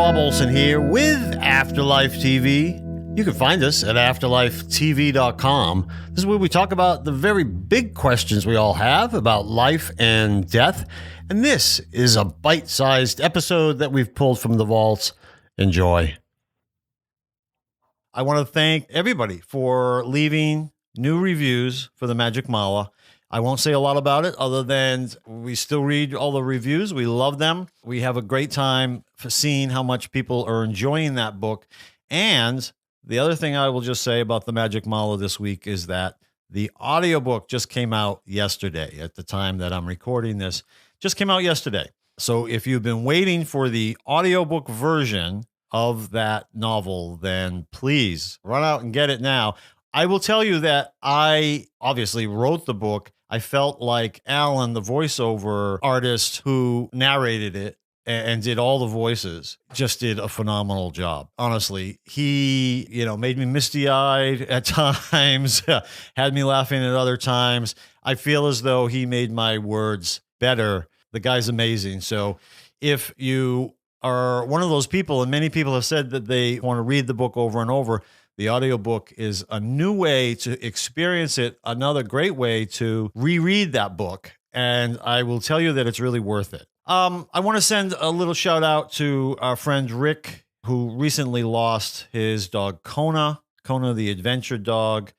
Bob Olson here with Afterlife TV. You can find us at afterlifetv.com. This is where we talk about the very big questions we all have about life and death. And this is a bite-sized episode that we've pulled from the vaults. Enjoy. I want to thank everybody for leaving new reviews for the Magic Mala. I won't say a lot about it other than we still read all the reviews. We love them. We have a great time for seeing how much people are enjoying that book. And the other thing I will just say about the Magic Mala this week is that the audiobook just came out yesterday at the time that I'm recording this. Just came out yesterday. So if you've been waiting for the audiobook version of that novel, then please run out and get it now. I will tell you that I obviously wrote the book. I felt like Alan, the voiceover artist who narrated it and did all the voices, just did a phenomenal job. Honestly, he, made me misty-eyed at times, had me laughing at other times. I feel as though he made my words better. The guy's amazing. So if you are one of those people, and many people have said that they want to read the book over and over, the audiobook is a new way to experience it, another great way to reread that book. And I will tell you that it's really worth it. I want to send a little shout out to our friend Rick, who recently lost his dog Kona the adventure dog.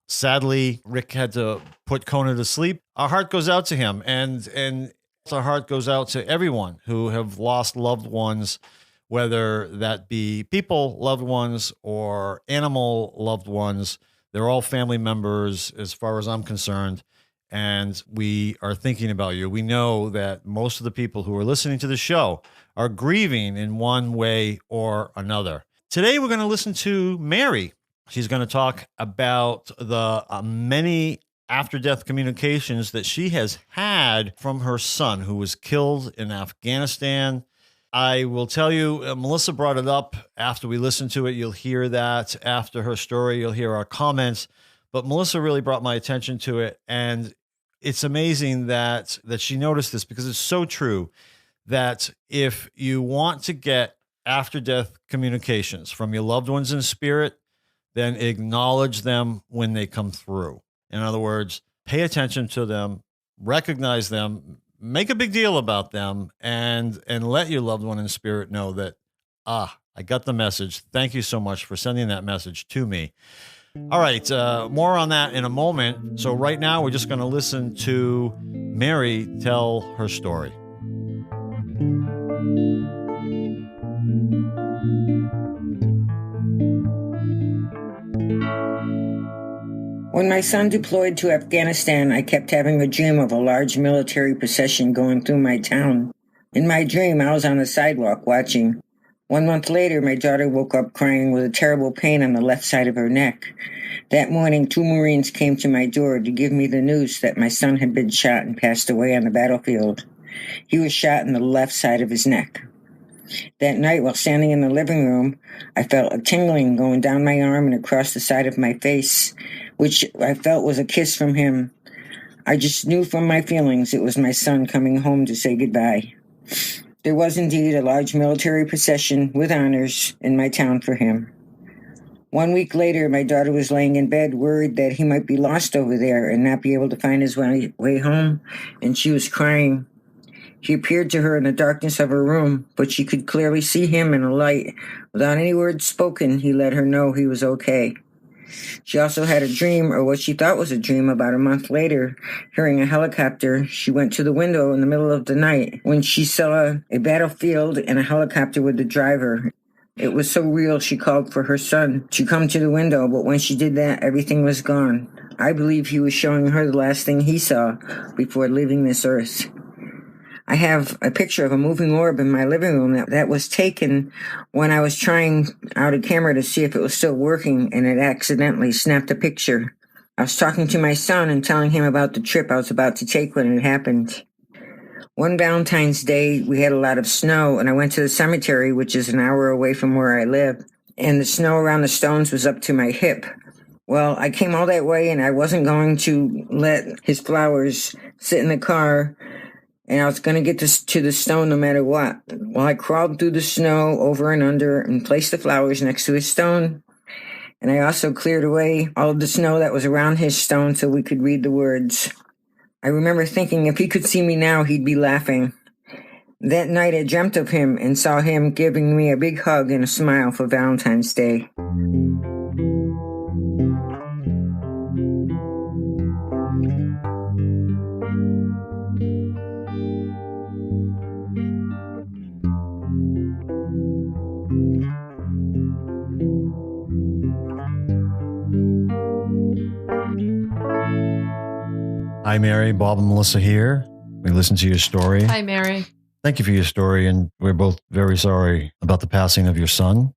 Sadly, Rick had to put Kona to sleep. Our heart goes out to him, and our heart goes out to everyone who have lost loved ones, whether that be people, loved ones, or animal loved ones. They're all family members as far as I'm concerned, and we are thinking about you. We know that most of the people who are listening to the show are grieving in one way or another. Today, we're going to listen to Mary. She's going to talk about the many after-death communications that she has had from her son, who was killed in Afghanistan. I will tell you, Melissa brought it up after we listened to it. You'll hear that after her story. You'll hear our comments. But Melissa really brought my attention to it. And it's amazing that she noticed this, because it's so true that if you want to get after-death communications from your loved ones in spirit, then acknowledge them when they come through. In other words, pay attention to them, recognize them, make a big deal about them, and let your loved one in spirit know that, I got the message. Thank you so much for sending that message to me. All right, more on that in a moment. So right now, we're just going to listen to Mary tell her story. When my son deployed to Afghanistan, I kept having a dream of a large military procession going through my town. In my dream, I was on the sidewalk watching. 1 month later, my daughter woke up crying with a terrible pain on the left side of her neck. That morning, 2 Marines came to my door to give me the news that my son had been shot and passed away on the battlefield. He was shot in the left side of his neck. That night, while standing in the living room, I felt a tingling going down my arm and across the side of my face, which I felt was a kiss from him. I just knew from my feelings it was my son coming home to say goodbye. There was indeed a large military procession with honors in my town for him. 1 week later, my daughter was laying in bed, worried that he might be lost over there and not be able to find his way home, and she was crying. He appeared to her in the darkness of her room, but she could clearly see him in a light. Without any words spoken, he let her know he was okay. She also had a dream, or what she thought was a dream, about a month later. Hearing a helicopter, she went to the window in the middle of the night when she saw a battlefield and a helicopter with the driver. It was so real, she called for her son to come to the window, but when she did that, everything was gone. I believe he was showing her the last thing he saw before leaving this earth. I have a picture of a moving orb in my living room that was taken when I was trying out a camera to see if it was still working, and it accidentally snapped a picture. I was talking to my son and telling him about the trip I was about to take when it happened. One Valentine's Day, we had a lot of snow, and I went to the cemetery, which is an hour away from where I live, and the snow around the stones was up to my hip. Well, I came all that way, and I wasn't going to let his flowers sit in the car and I was going to get to the stone no matter what. Well, I crawled through the snow over and under and placed the flowers next to his stone. And I also cleared away all of the snow that was around his stone so we could read the words. I remember thinking if he could see me now, he'd be laughing. That night I dreamt of him and saw him giving me a big hug and a smile for Valentine's Day. Hi, Mary. Bob and Melissa here. We listened to your story. Hi, Mary. Thank you for your story, and we're both very sorry about the passing of your son.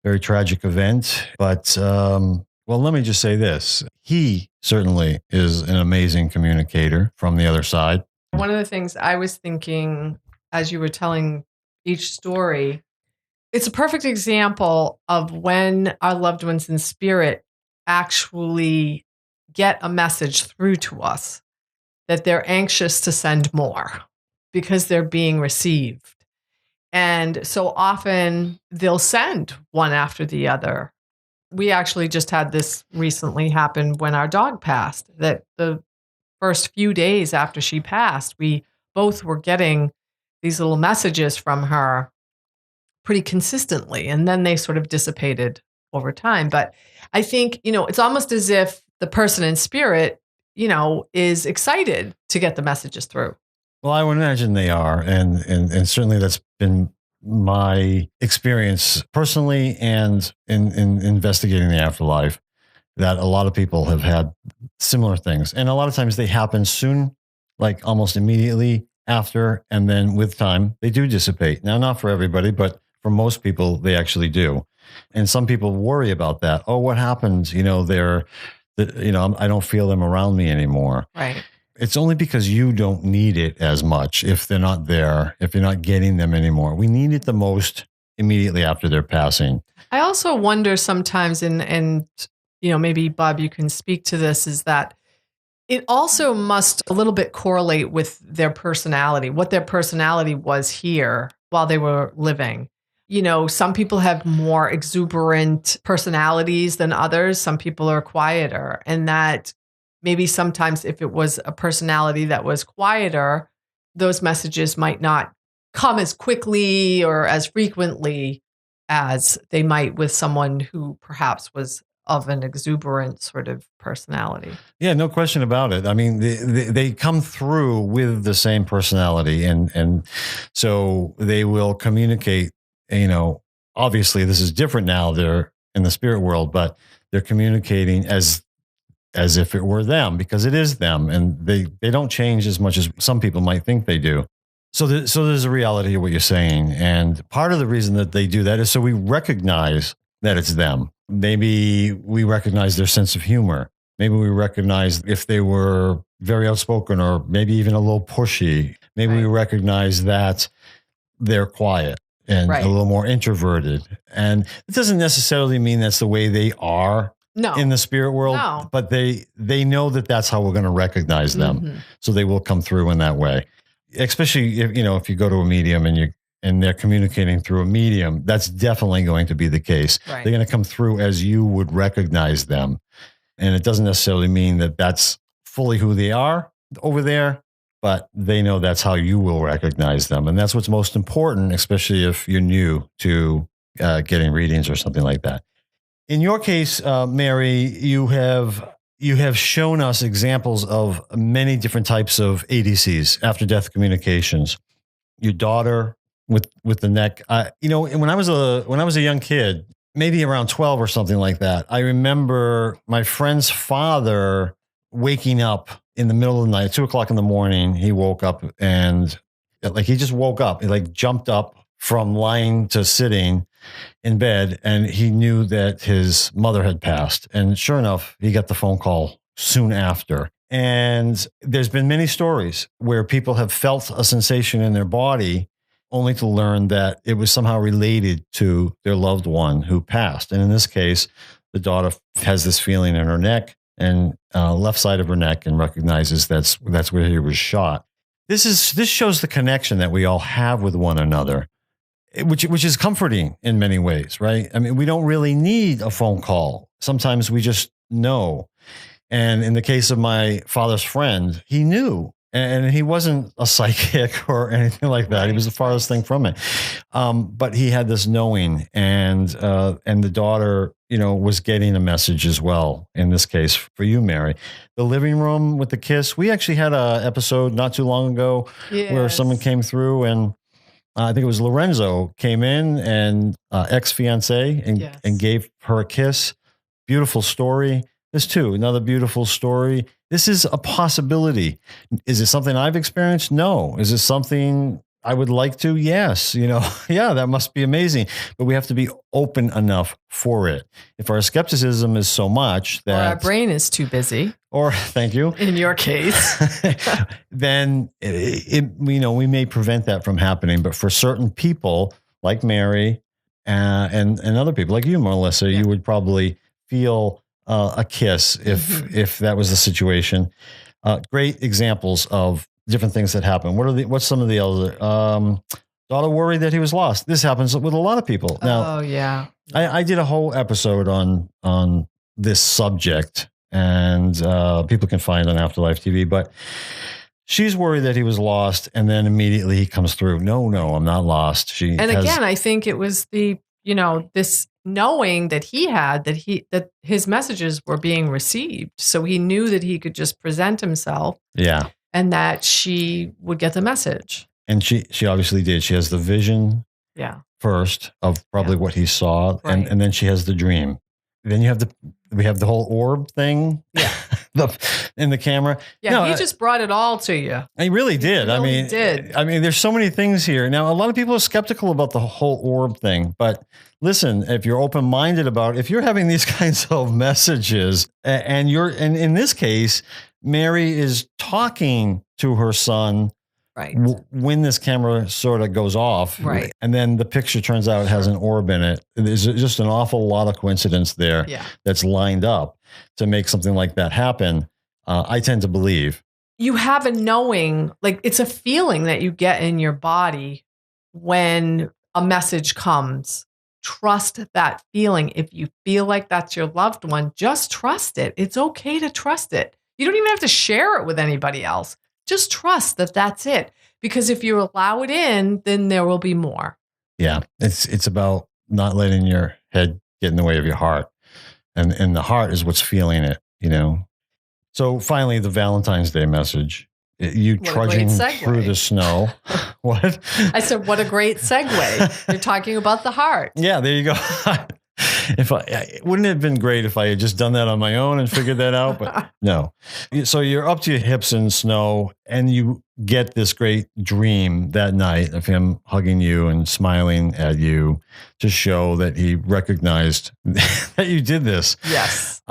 Very tragic event, but, well, let me just say this. He certainly is an amazing communicator from the other side. One of the things I was thinking as you were telling each story, it's a perfect example of when our loved ones in spirit actually get a message through to us that they're anxious to send more because they're being received. And so often they'll send one after the other. We actually just had this recently happen when our dog passed, that the first few days after she passed, we both were getting these little messages from her pretty consistently. And then they sort of dissipated over time. But I think, it's almost as if the person in spirit, is excited to get the messages through. Well, I would imagine they are. And certainly that's been my experience personally and in investigating the afterlife, that a lot of people have had similar things. And a lot of times they happen soon, like almost immediately after. And then with time, they do dissipate. Now, not for everybody, but for most people, they actually do. And some people worry about that. Oh, what happened? I don't feel them around me anymore. Right. It's only because you don't need it as much if they're not there, if you're not getting them anymore. We need it the most immediately after their passing. I also wonder sometimes, and maybe Bob, you can speak to this, is that it also must a little bit correlate with their personality, what their personality was here while they were living. Some people have more exuberant personalities than others. Some people are quieter, and that maybe sometimes if it was a personality that was quieter, those messages might not come as quickly or as frequently as they might with someone who perhaps was of an exuberant sort of personality. Yeah, no question about it. I mean, they come through with the same personality, and so they will communicate. Obviously this is different now. They're in the spirit world, but they're communicating as if it were them, because it is them, and they don't change as much as some people might think they do. So there's a reality of what you're saying. And part of the reason that they do that is so we recognize that it's them. Maybe we recognize their sense of humor. Maybe we recognize if they were very outspoken or maybe even a little pushy. Maybe we recognize that they're quiet and a little more introverted. And it doesn't necessarily mean that's the way they are in the spirit world, but they know that that's how we're going to recognize them. Mm-hmm. So they will come through in that way. Especially if you go to a medium and they're communicating through a medium, that's definitely going to be the case. Right. They're going to come through as you would recognize them. And it doesn't necessarily mean that that's fully who they are over there, but they know that's how you will recognize them. And that's what's most important, especially if you're new to getting readings or something like that. In your case, Mary, you have shown us examples of many different types of ADCs, after-death communications. Your daughter with the neck. When I was a young kid, maybe around 12 or something like that, I remember my friend's father waking up in the middle of the night, 2:00 in the morning. He woke up and he just woke up. He jumped up from lying to sitting in bed, and he knew that his mother had passed. And sure enough, he got the phone call soon after. And there's been many stories where people have felt a sensation in their body only to learn that it was somehow related to their loved one who passed. And in this case, the daughter has this feeling in her neck and left side of her neck and recognizes that's where he was shot. This shows the connection that we all have with one another, which is comforting in many ways, right? I mean, we don't really need a phone call. Sometimes we just know. And in the case of my father's friend, he knew, and he wasn't a psychic or anything like that. He was the farthest thing from it. But he had this knowing, and the daughter, was getting a message as well. In this case, for you, Mary, the living room with the kiss. We actually had a episode not too long ago where someone came through, and I think it was Lorenzo came in and ex-fiance and gave her a kiss. Beautiful story. This too, another beautiful story. This is a possibility. Is it something I've experienced? No. Is it something I would like to? Yes. Yeah, that must be amazing. But we have to be open enough for it. If our skepticism is so much that... Or our brain is too busy. Or, thank you. In your case. Then, we may prevent that from happening. But for certain people, like Mary and other people, like you, Melissa, you would probably feel... a kiss if that was the situation. Great examples of different things that happen. What's some of the other? Daughter worried that he was lost. This happens with a lot of people. Now, I did a whole episode on this subject, and people can find on Afterlife TV. But she's worried that he was lost, and then immediately he comes through. No, I'm not lost. Again, I think it was this knowing that he had that his messages were being received, so he knew that he could just present himself. Yeah, and that she would get the message. And she obviously did. She has the vision. Yeah. First of probably what he saw, right. and then she has the dream. Then we have the whole orb thing. Yeah. In the camera. Yeah, no, he just brought it all to you. He really did. He did. I mean, there's so many things here. Now, a lot of people are skeptical about the whole orb thing, but listen, if you're open-minded about, if you're having these kinds of messages and in this case, Mary is talking to her son. Right. When this camera sort of goes off, right. And then the picture turns out it has an orb in it. There's just an awful lot of coincidence there that's lined up to make something like that happen. I tend to believe. You have a knowing, like it's a feeling that you get in your body when a message comes. Trust that feeling. If you feel like that's your loved one, just trust it. It's okay to trust it. You don't even have to share it with anybody else. Just trust that that's it. Because if you allow it in, then there will be more. Yeah. It's about not letting your head get in the way of your heart. And the heart is what's feeling it, So finally, the Valentine's Day message. You trudging through the snow. What? I said, what a great segue. You're talking about the heart. Yeah, there you go. Wouldn't it have been great if I had just done that on my own and figured that out? But no. So you're up to your hips in snow, and you get this great dream that night of him hugging you and smiling at you to show that he recognized that you did this. Yes.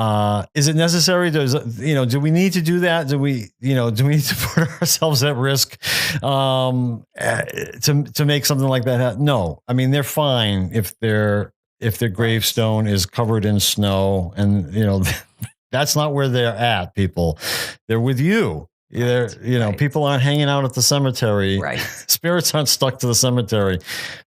Is it necessary? Do we need to do that? Do we need to put ourselves at risk to make something like that happen? No. I mean, they're fine if their gravestone is covered in snow, and that's not where they're at. People, they're with you. People aren't hanging out at the cemetery. Right. Spirits aren't stuck to the cemetery.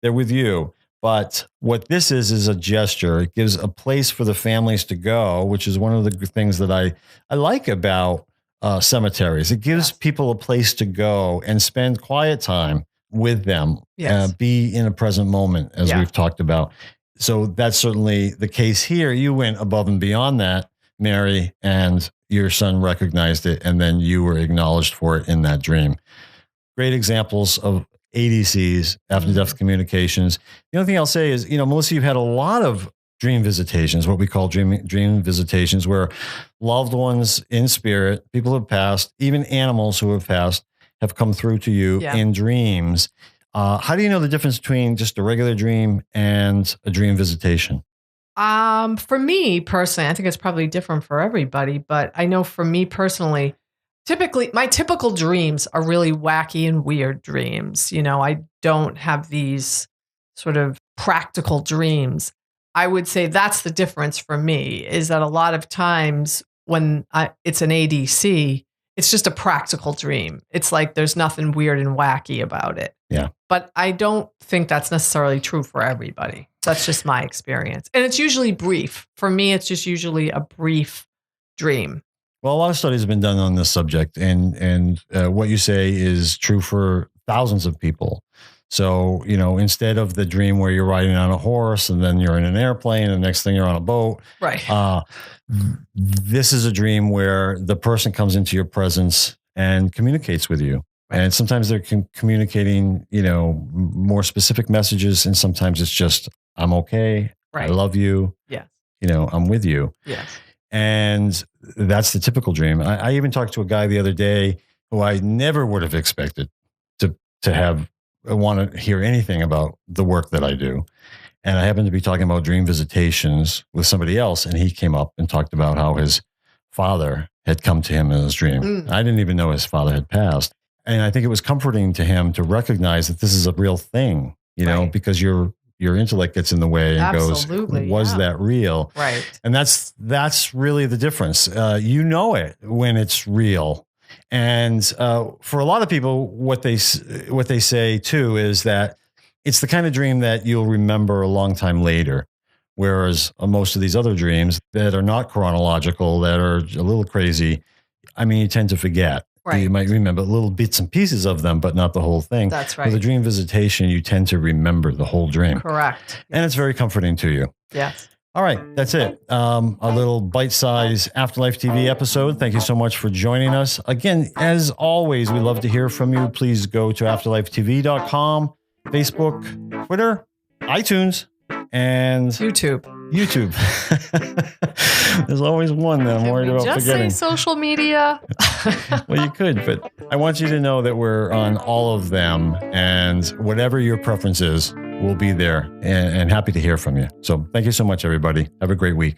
They're with you. But what this is a gesture. It gives a place for the families to go, which is one of the things that I like about cemeteries. It gives people a place to go and spend quiet time with them. Yes. Be in a present moment, as we've talked about. So that's certainly the case here. You went above and beyond that, Mary, and your son recognized it, and then you were acknowledged for it in that dream. Great examples of ADCs, after-death communications. The only thing I'll say is, Melissa, you've had a lot of dream visitations, what we call dream visitations, where loved ones in spirit, people who have passed, even animals who have passed, have come through to you in dreams. How do you know the difference between just a regular dream and a dream visitation? For me personally, I think it's probably different for everybody, but I know for me personally, my typical dreams are really wacky and weird dreams. I don't have these sort of practical dreams. I would say that's the difference for me, is that a lot of times when it's an ADC, it's just a practical dream. It's like there's nothing weird and wacky about it. Yeah. But I don't think that's necessarily true for everybody. That's just my experience. And it's usually brief. For me, it's just usually a brief dream. Well, a lot of studies have been done on this subject, and what you say is true for thousands of people. So, instead of the dream where you're riding on a horse and then you're in an airplane and the next thing you're on a boat, right? This is a dream where the person comes into your presence and communicates with you. Right. And sometimes they're communicating, more specific messages, and sometimes it's just, I'm okay. Right. I love you. Yes. I'm with you. Yes. And that's the typical dream. I even talked to a guy the other day who I never would have expected to want to hear anything about the work that I do. And I happened to be talking about dream visitations with somebody else, and he came up and talked about how his father had come to him in his dream. I didn't even know his father had passed. And I think it was comforting to him to recognize that this is a real thing, right. Because your intellect gets in the way and Absolutely, goes, was that real? Right. And that's really the difference. It when it's real. And for a lot of people, what they say too is that it's the kind of dream that you'll remember a long time later. Whereas most of these other dreams that are not chronological, that are a little crazy, you tend to forget. Right. You might remember little bits and pieces of them, but not the whole thing. That's right. With a dream visitation, you tend to remember the whole dream. Correct. And it's very comforting to you. Yes. All right, that's it. A little bite-sized Afterlife TV episode. Thank you so much for joining us. Again, as always, we love to hear from you. Please go to afterlifetv.com, Facebook, Twitter, iTunes, and YouTube. There's always one that I'm worried about forgetting. Just say social media. Well, you could, but I want you to know that we're on all of them, and whatever your preference is, we'll be there and happy to hear from you. So thank you so much, everybody. Have a great week.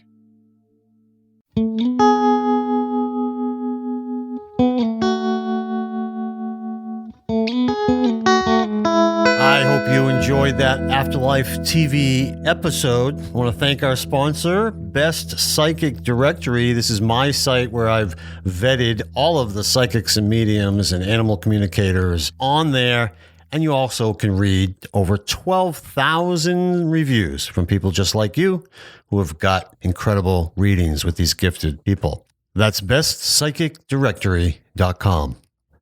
I hope you enjoyed that Afterlife TV episode. I want to thank our sponsor, Best Psychic Directory. This is my site where I've vetted all of the psychics and mediums and animal communicators on there. And you also can read over 12,000 reviews from people just like you who have got incredible readings with these gifted people. That's bestpsychicdirectory.com.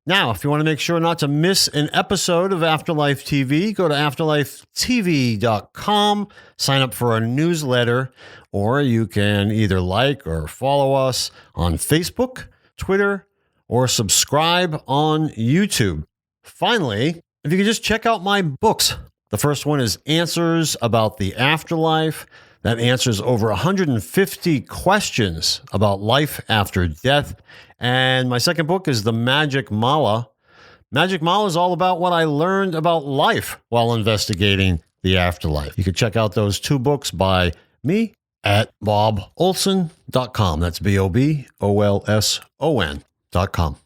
Now, if you want to make sure not to miss an episode of Afterlife TV, go to afterlifetv.com, sign up for our newsletter, or you can either like or follow us on Facebook, Twitter, or subscribe on YouTube. Finally, if you could just check out my books. The first one is Answers About the Afterlife. That answers over 150 questions about life after death. And my second book is The Magic Mala. Magic Mala is all about what I learned about life while investigating the afterlife. You can check out those two books by me at bobolson.com. That's BOBOLSON.com.